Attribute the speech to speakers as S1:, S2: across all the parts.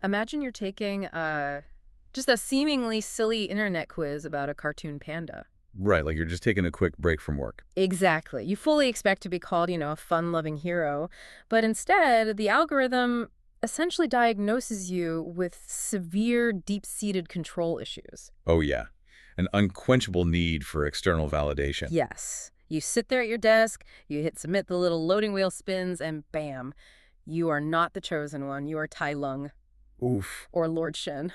S1: Imagine you're taking just a seemingly silly internet quiz about a cartoon panda.
S2: Right, like you're just taking a quick break from work.
S1: Exactly. You fully expect to be called, a fun-loving hero, but instead, the algorithm essentially diagnoses you with severe, deep-seated control issues.
S2: Oh yeah, an unquenchable need for external validation.
S1: Yes. You sit there at your desk, you hit submit, the little loading wheel spins, and bam, you are not the chosen one. You are Tai Lung
S2: Oof.
S1: or Lord Shen.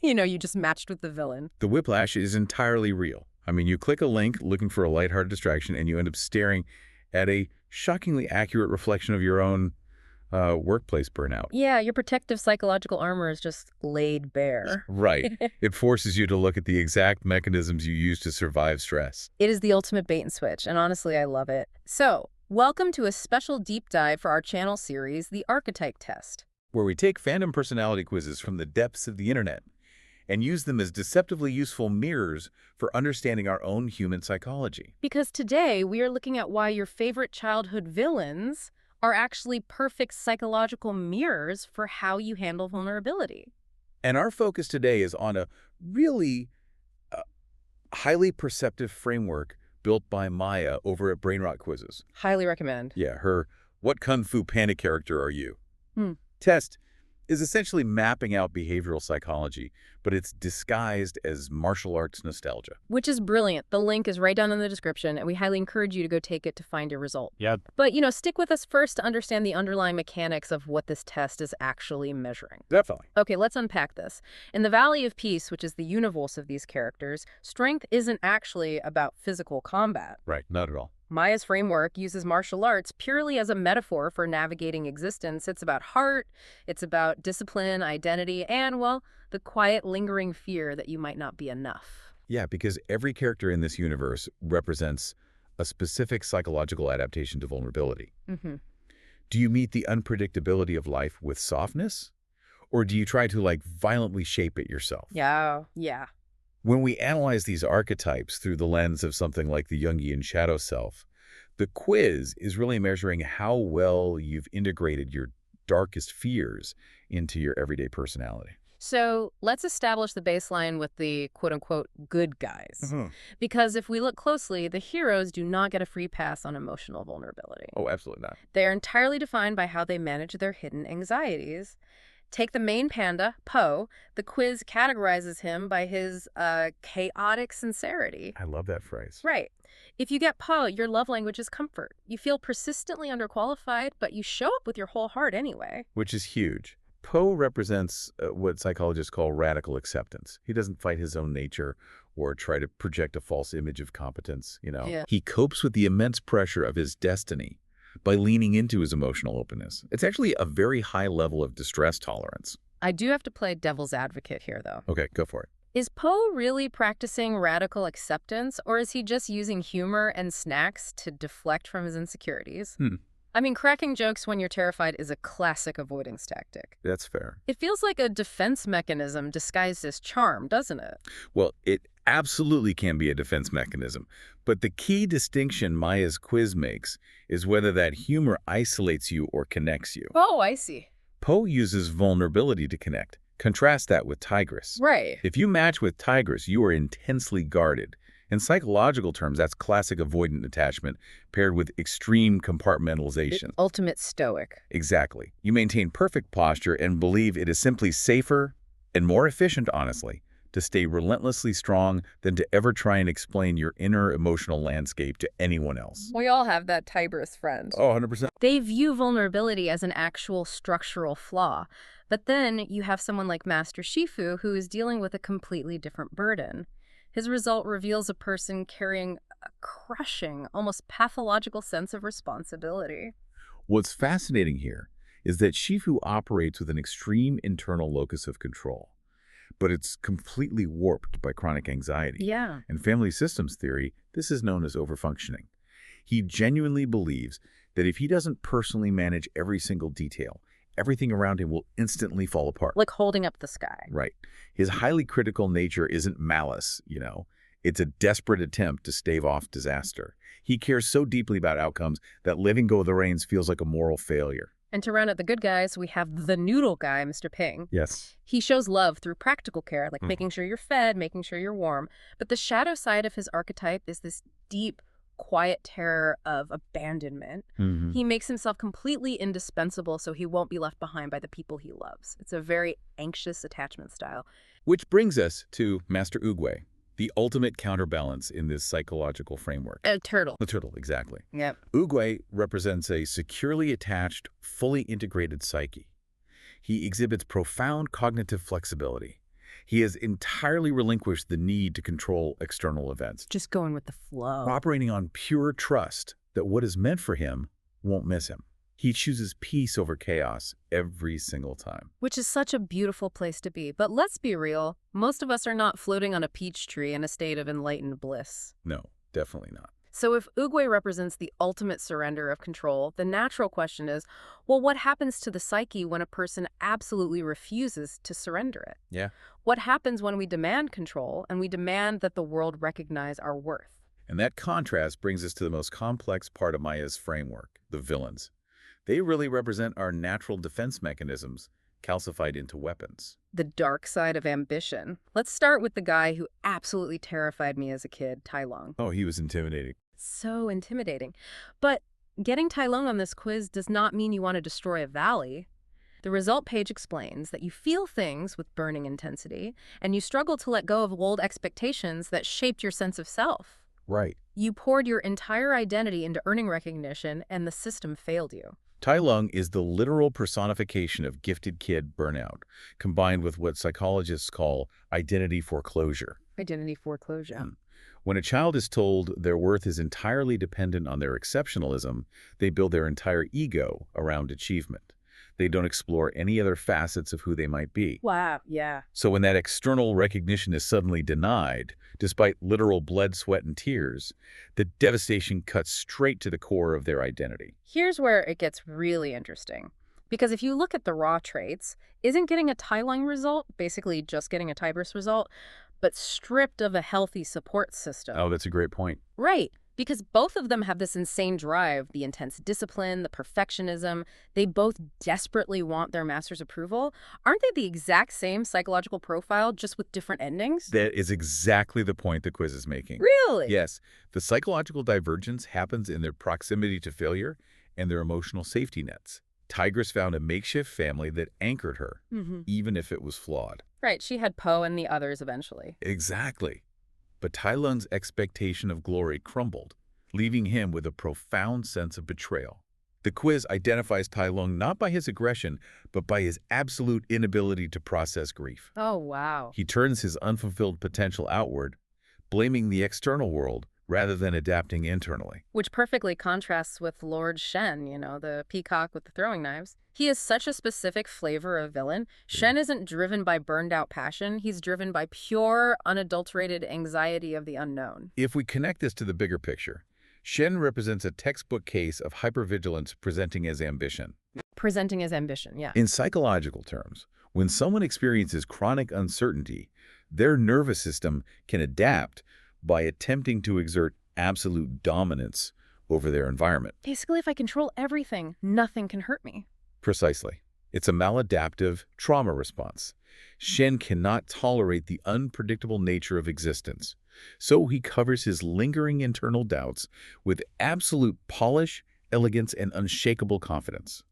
S1: You just matched with the villain.
S2: The whiplash is entirely real. I mean, you click a link looking for a lighthearted distraction, and you end up staring at a shockingly accurate reflection of your own workplace burnout.
S1: Yeah, your protective psychological armor is just laid bare.
S2: Right. It forces you to look at the exact mechanisms you use to survive stress.
S1: It is the ultimate bait and switch, and honestly, I love it. So, welcome to a special deep dive for our channel series, The Archetype Test.
S2: Where we take fandom personality quizzes from the depths of the internet and use them as deceptively useful mirrors for understanding our own human psychology.
S1: Because today, we are looking at why your favorite childhood villains are actually perfect psychological mirrors for how you handle vulnerability.
S2: And our focus today is on a really highly perceptive framework built by Maya over at Brain Rot Quizzes.
S1: Highly recommend.
S2: Yeah, her What Kung Fu Panda character are you?
S1: Hmm.
S2: Test is essentially mapping out behavioral psychology, but it's disguised as martial arts nostalgia.
S1: Which is brilliant. The link is right down in the description, and we highly encourage you to go take it to find your result.
S2: Yeah.
S1: But, stick with us first to understand the underlying mechanics of what this test is actually measuring.
S2: Definitely.
S1: Okay, let's unpack this. In the Valley of Peace, which is the universe of these characters, strength isn't actually about physical combat.
S2: Right, not at all.
S1: Maya's framework uses martial arts purely as a metaphor for navigating existence. It's about heart, it's about discipline, identity, and, well, the quiet, lingering fear that you might not be enough.
S2: Yeah, because every character in this universe represents a specific psychological adaptation to vulnerability.
S1: Mm-hmm.
S2: Do you meet the unpredictability of life with softness? Or do you try to, violently shape it yourself?
S1: Yeah.
S2: When we analyze these archetypes through the lens of something like the Jungian shadow self, the quiz is really measuring how well you've integrated your darkest fears into your everyday personality.
S1: So let's establish the baseline with the quote-unquote good guys. Because if we look closely, the heroes do not get a free pass on emotional vulnerability.
S2: Oh, absolutely not.
S1: They are entirely defined by how they manage their hidden anxieties. Take the main panda, Po. The quiz categorizes him by his chaotic sincerity.
S2: I love that phrase.
S1: Right. If you get Po, your love language is comfort. You feel persistently underqualified, but you show up with your whole heart anyway.
S2: Which is huge. Poe represents what psychologists call radical acceptance. He doesn't fight his own nature or try to project a false image of competence,
S1: Yeah.
S2: He copes with the immense pressure of his destiny by leaning into his emotional openness. It's actually a very high level of distress tolerance.
S1: I do have to play devil's advocate here, though.
S2: Okay, go for it.
S1: Is Poe really practicing radical acceptance, or is he just using humor and snacks to deflect from his insecurities? I mean, cracking jokes when you're terrified is a classic avoidance tactic.
S2: That's fair.
S1: It feels like a defense mechanism disguised as charm, doesn't it?
S2: Well, it absolutely can be a defense mechanism. But the key distinction Maya's quiz makes is whether that humor isolates you or connects you.
S1: Oh, I see.
S2: Poe uses vulnerability to connect. Contrast that with Tigress.
S1: Right.
S2: If you match with Tigress, you are intensely guarded. In psychological terms, that's classic avoidant attachment paired with extreme compartmentalization.
S1: Ultimate stoic.
S2: Exactly. You maintain perfect posture and believe it is simply safer and more efficient, honestly, to stay relentlessly strong than to ever try and explain your inner emotional landscape to anyone else.
S1: We all have that Tigress friend.
S2: Oh, 100%.
S1: They view vulnerability as an actual structural flaw. But then you have someone like Master Shifu who is dealing with a completely different burden. His result reveals a person carrying a crushing, almost pathological sense of responsibility.
S2: What's fascinating here is that Shifu operates with an extreme internal locus of control, but it's completely warped by chronic anxiety.
S1: Yeah.
S2: In family systems theory, this is known as overfunctioning. He genuinely believes that if he doesn't personally manage every single detail, everything around him will instantly fall apart.
S1: Like holding up the sky.
S2: Right. His highly critical nature isn't malice, It's a desperate attempt to stave off disaster. He cares so deeply about outcomes that letting go of the reins feels like a moral failure.
S1: And to round out the good guys, we have the noodle guy, Mr. Ping.
S2: Yes.
S1: He shows love through practical care, like making sure you're fed, making sure you're warm. But the shadow side of his archetype is this deep, quiet terror of abandonment. He makes himself completely indispensable so he won't be left behind by the people he loves. It's a very anxious attachment style.
S2: Which brings us to Master Oogway, the ultimate counterbalance in this psychological framework.
S1: A turtle.
S2: The turtle, exactly.
S1: Yep.
S2: Oogway represents a securely attached, fully integrated psyche. He exhibits profound cognitive flexibility. He has entirely relinquished the need to control external events,
S1: Just going with the flow.
S2: operating on pure trust that what is meant for him won't miss him. He chooses peace over chaos every single time.
S1: Which is such a beautiful place to be. But let's be real, most of us are not floating on a peach tree in a state of enlightened bliss.
S2: No, definitely not.
S1: So if Oogway represents the ultimate surrender of control, the natural question is, well, what happens to the psyche when a person absolutely refuses to surrender it?
S2: Yeah.
S1: What happens when we demand control and we demand that the world recognize our worth?
S2: And that contrast brings us to the most complex part of Maya's framework, the villains. They really represent our natural defense mechanisms calcified into weapons.
S1: The dark side of ambition. Let's start with the guy who absolutely terrified me as a kid, Tai Lung.
S2: Oh, he was intimidating.
S1: So intimidating. But getting Tai Lung on this quiz does not mean you want to destroy a valley. The result page explains that you feel things with burning intensity, and you struggle to let go of old expectations that shaped your sense of self.
S2: Right.
S1: You poured your entire identity into earning recognition, and the system failed you.
S2: Tai Lung is the literal personification of gifted kid burnout, combined with what psychologists call identity foreclosure.
S1: Identity foreclosure.
S2: When a child is told their worth is entirely dependent on their exceptionalism, they build their entire ego around achievement. They don't explore any other facets of who they might be.
S1: Wow, yeah.
S2: So when that external recognition is suddenly denied, despite literal blood, sweat, and tears, the devastation cuts straight to the core of their identity.
S1: Here's where it gets really interesting. Because if you look at the raw traits, isn't getting a Tai Lung result basically just getting a Tigress result, but stripped of a healthy support system?
S2: Oh, that's a great point.
S1: Right. Because both of them have this insane drive, the intense discipline, the perfectionism. They both desperately want their master's approval. Aren't they the exact same psychological profile, just with different endings?
S2: That is exactly the point the quiz is making.
S1: Really?
S2: Yes, the psychological divergence happens in their proximity to failure and their emotional safety nets. Tigress found a makeshift family that anchored her, even if it was flawed.
S1: Right, she had Poe and the others eventually.
S2: Exactly. But Tai Lung's expectation of glory crumbled, leaving him with a profound sense of betrayal. The quiz identifies Tai Lung not by his aggression, but by his absolute inability to process grief.
S1: Oh, wow.
S2: He turns his unfulfilled potential outward, blaming the external world rather than adapting internally.
S1: Which perfectly contrasts with Lord Shen, the peacock with the throwing knives. He is such a specific flavor of villain. Shen isn't driven by burned-out passion. He's driven by pure, unadulterated anxiety of the unknown.
S2: If we connect this to the bigger picture, Shen represents a textbook case of hypervigilance presenting as ambition.
S1: Presenting as ambition, yeah.
S2: In psychological terms, when someone experiences chronic uncertainty, their nervous system can adapt by attempting to exert absolute dominance over their environment.
S1: Basically, if I control everything, nothing can hurt me.
S2: Precisely. It's a maladaptive trauma response. Shen cannot tolerate the unpredictable nature of existence, so he covers his lingering internal doubts with absolute polish, elegance, and unshakable confidence.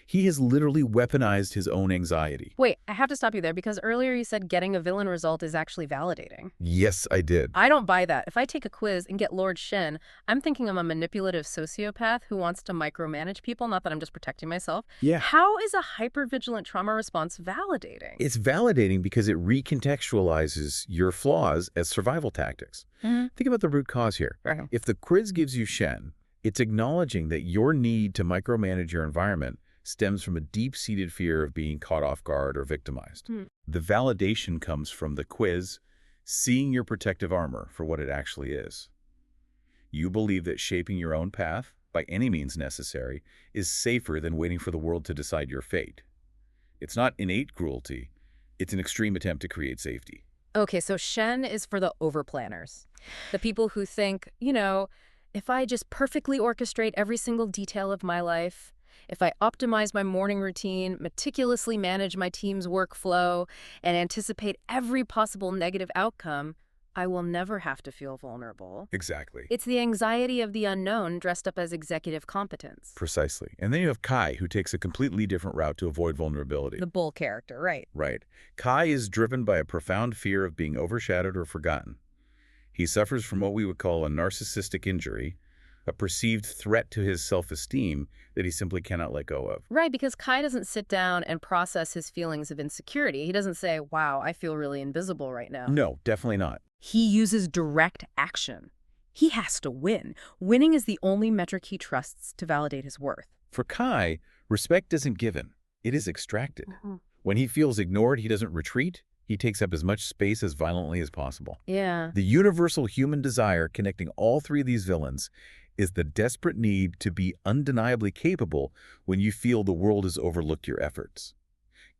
S2: He has literally weaponized his own anxiety.
S1: Wait, I have to stop you there because earlier you said getting a villain result is actually validating.
S2: Yes, I did.
S1: I don't buy that. If I take a quiz and get Lord Shen, I'm thinking I'm a manipulative sociopath who wants to micromanage people, not that I'm just protecting myself.
S2: Yeah.
S1: How is a hypervigilant trauma response validating?
S2: It's validating because it recontextualizes your flaws as survival tactics. Think about the root cause here.
S1: Right.
S2: If the quiz gives you Shen, it's acknowledging that your need to micromanage your environment stems from a deep-seated fear of being caught off guard or victimized. The validation comes from the quiz, seeing your protective armor for what it actually is. You believe that shaping your own path, by any means necessary, is safer than waiting for the world to decide your fate. It's not innate cruelty, it's an extreme attempt to create safety.
S1: Okay, so Shen is for the overplanners. The people who think, if I just perfectly orchestrate every single detail of my life, If I optimize my morning routine, meticulously manage my team's workflow, and anticipate every possible negative outcome, I will never have to feel vulnerable.
S2: Exactly.
S1: It's the anxiety of the unknown dressed up as executive competence.
S2: Precisely. And then you have Kai, who takes a completely different route to avoid vulnerability.
S1: The bull character, right?
S2: Right. Kai is driven by a profound fear of being overshadowed or forgotten. He suffers from what we would call a narcissistic injury, a perceived threat to his self-esteem that he simply cannot let go of.
S1: Right, because Kai doesn't sit down and process his feelings of insecurity. He doesn't say, wow, I feel really invisible right now.
S2: No, definitely not.
S1: He uses direct action. He has to win. Winning is the only metric he trusts to validate his worth.
S2: For Kai, respect isn't given. It is extracted. When he feels ignored, he doesn't retreat. He takes up as much space as violently as possible.
S1: Yeah.
S2: The universal human desire connecting all three of these villains is the desperate need to be undeniably capable when you feel the world has overlooked your efforts.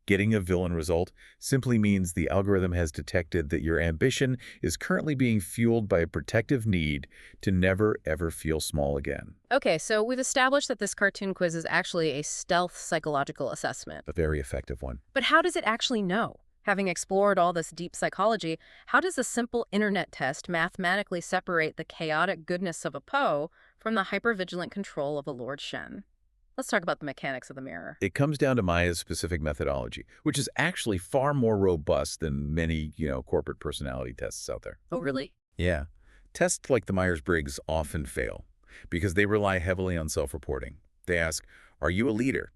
S2: Getting a villain result simply means the algorithm has detected that your ambition is currently being fueled by a protective need to never, ever feel small again.
S1: Okay, so we've established that this cartoon quiz is actually a stealth psychological assessment.
S2: A very effective one.
S1: But how does it actually know? Having explored all this deep psychology, how does a simple internet test mathematically separate the chaotic goodness of a Poe from the hypervigilant control of a Lord Shen? Let's talk about the mechanics of the mirror.
S2: It comes down to Maya's specific methodology, which is actually far more robust than many, corporate personality tests out there.
S1: Oh, really?
S2: Yeah. Tests like the Myers-Briggs often fail because they rely heavily on self-reporting. They ask, are you a leader?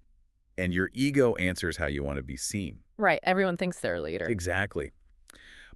S2: And your ego answers how you want to be seen.
S1: Right. Everyone thinks they're a leader.
S2: Exactly.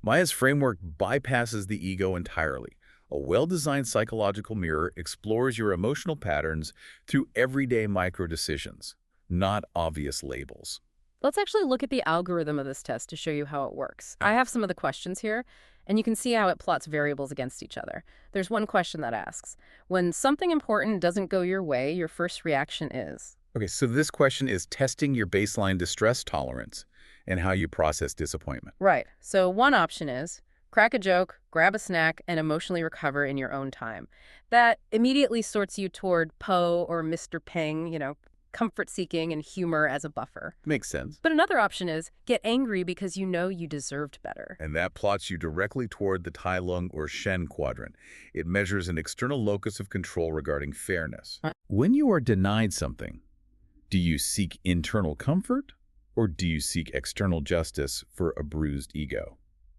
S2: Maya's framework bypasses the ego entirely. A well-designed psychological mirror explores your emotional patterns through everyday micro-decisions, not obvious labels.
S1: Let's actually look at the algorithm of this test to show you how it works. I have some of the questions here, and you can see how it plots variables against each other. There's one question that asks, when something important doesn't go your way, your first reaction is...
S2: Okay, so this question is testing your baseline distress tolerance and how you process disappointment.
S1: Right. So one option is crack a joke, grab a snack, and emotionally recover in your own time. That immediately sorts you toward Poe or Mr. Peng, comfort-seeking and humor as a buffer.
S2: Makes sense.
S1: But another option is get angry because you know you deserved better.
S2: And that plots you directly toward the Tai Lung or Shen quadrant. It measures an external locus of control regarding fairness. When you are denied something, do you seek internal comfort or do you seek external justice for a bruised ego?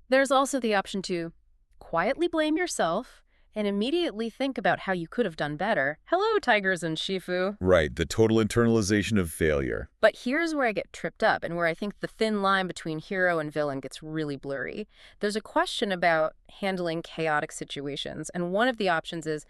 S1: There's also the option to quietly blame yourself and immediately think about how you could have done better. Hello, Tigress and Shifu.
S2: Right, the total internalization of failure.
S1: But here's where I get tripped up and where I think the thin line between hero and villain gets really blurry. There's a question about handling chaotic situations, and one of the options is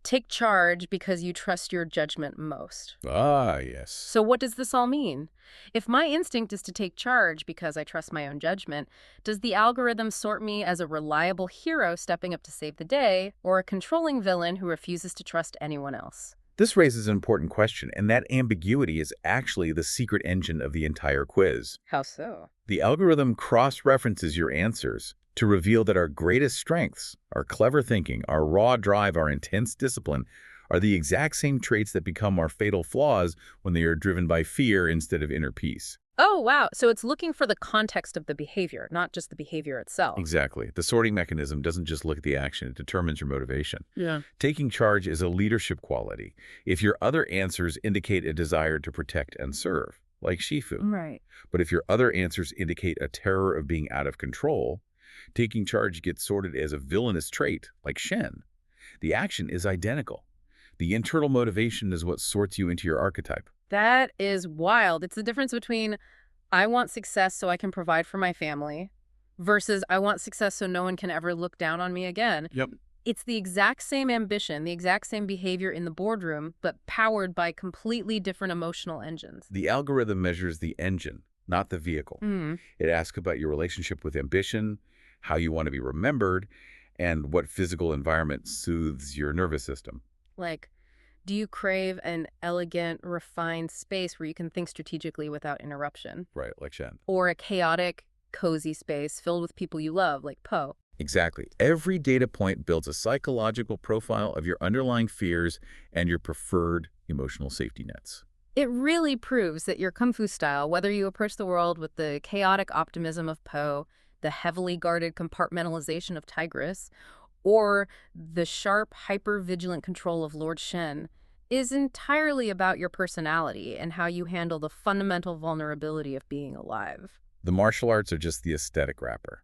S1: take charge because you trust your judgment most.
S2: Ah, yes.
S1: So what does this all mean? If my instinct is to take charge because I trust my own judgment, does the algorithm sort me as a reliable hero stepping up to save the day, or a controlling villain who refuses to trust anyone else?
S2: This raises an important question, and that ambiguity is actually the secret engine of the entire quiz.
S1: How so?
S2: The algorithm cross-references your answers to reveal that our greatest strengths, our clever thinking, our raw drive, our intense discipline, are the exact same traits that become our fatal flaws when they are driven by fear instead of inner peace.
S1: Oh, wow. So it's looking for the context of the behavior, not just the behavior itself.
S2: Exactly. The sorting mechanism doesn't just look at the action, it determines your motivation.
S1: Yeah.
S2: Taking charge is a leadership quality. If your other answers indicate a desire to protect and serve, like Shifu.
S1: Right.
S2: But if your other answers indicate a terror of being out of control, taking charge gets sorted as a villainous trait, like Shen. The action is identical. The internal motivation is what sorts you into your archetype.
S1: That is wild. It's the difference between I want success so I can provide for my family versus I want success so no one can ever look down on me again.
S2: Yep.
S1: It's the exact same ambition, the exact same behavior in the boardroom, but powered by completely different emotional engines.
S2: The algorithm measures the engine, not the vehicle. It asks about your relationship with ambition, how you want to be remembered, and what physical environment soothes your nervous system.
S1: Like, do you crave an elegant, refined space where you can think strategically without interruption?
S2: Right, like Shen.
S1: Or a chaotic, cozy space filled with people you love, like Poe?
S2: Exactly. Every data point builds a psychological profile of your underlying fears and your preferred emotional safety nets.
S1: It really proves that your Kung Fu style, whether you approach the world with the chaotic optimism of Po, the heavily guarded compartmentalization of Tigress, or the sharp, hyper-vigilant control of Lord Shen, is entirely about your personality and how you handle the fundamental vulnerability of being alive.
S2: The martial arts are just the aesthetic wrapper.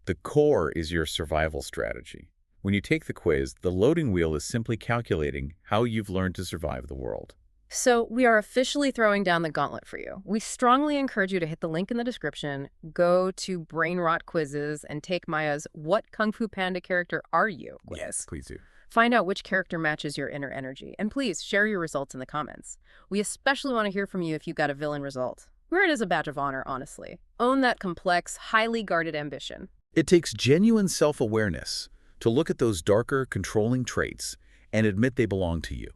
S2: The core is your survival strategy. When you take the quiz, the loading wheel is simply calculating how you've learned to survive the world.
S1: So we are officially throwing down the gauntlet for you. We strongly encourage you to hit the link in the description, go to Brain Rot Quizzes, and take Maya's What Kung Fu Panda Character Are You quiz.
S2: Yes, please do.
S1: Find out which character matches your inner energy, and please share your results in the comments. We especially want to hear from you if you got a villain result. Wear it as a badge of honor, honestly. Own that complex, highly guarded ambition.
S2: It takes genuine self-awareness to look at those darker, controlling traits and admit they belong to you.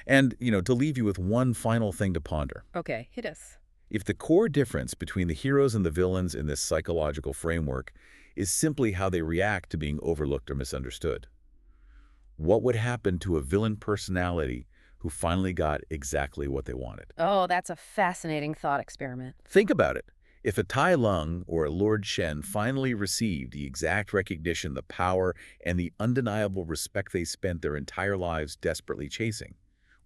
S2: And, to leave you with one final thing to ponder.
S1: Okay, hit us.
S2: If the core difference between the heroes and the villains in this psychological framework is simply how they react to being overlooked or misunderstood, what would happen to a villain personality who finally got exactly what they wanted?
S1: Oh, that's a fascinating thought experiment.
S2: Think about it. If a Tai Lung or a Lord Shen finally received the exact recognition, the power, and the undeniable respect they spent their entire lives desperately chasing,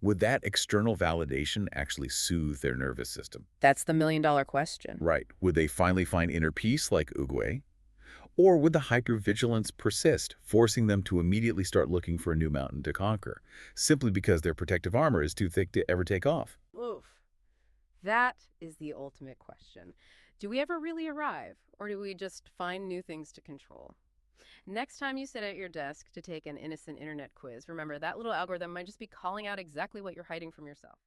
S2: would that external validation actually soothe their nervous system?
S1: That's the million-dollar question.
S2: Right. Would they finally find inner peace like Oogway? Or would the hypervigilance persist, forcing them to immediately start looking for a new mountain to conquer, simply because their protective armor is too thick to ever take off?
S1: Oof. That is the ultimate question. Do we ever really arrive, or do we just find new things to control? Next time you sit at your desk to take an innocent internet quiz, remember that little algorithm might just be calling out exactly what you're hiding from yourself.